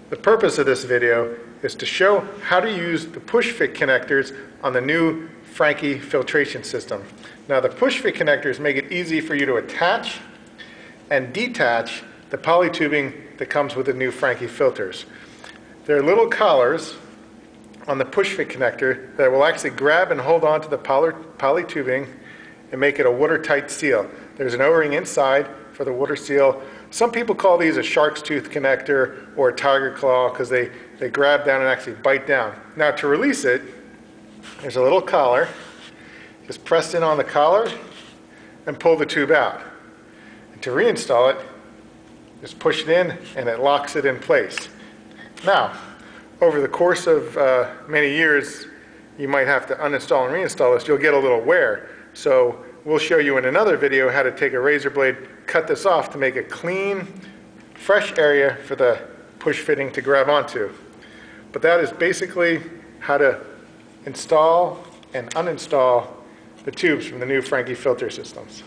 The purpose of this video is to show how to use the push fit connectors on the new Franke filtration system. Now the push fit connectors make it easy for you to attach and detach the polytubing that comes with the new Franke filters. There are little collars on the push fit connector that will actually grab and hold on to the polytubing and make it a watertight seal. There's an O-ring inside for the water seal. Some people call these a shark's tooth connector or a tiger claw because they grab down and actually bite down. Now to release it, there's a little collar. Just press in on the collar and pull the tube out. And to reinstall it, just push it in and it locks it in place. Now, over the course of many years, you might have to uninstall and reinstall this. You'll get a little wear. So we'll show you in another video how to take a razor blade, cut this off to make a clean, fresh area for the push fitting to grab onto. But that is basically how to install and uninstall the tubes from the new Franke filter systems.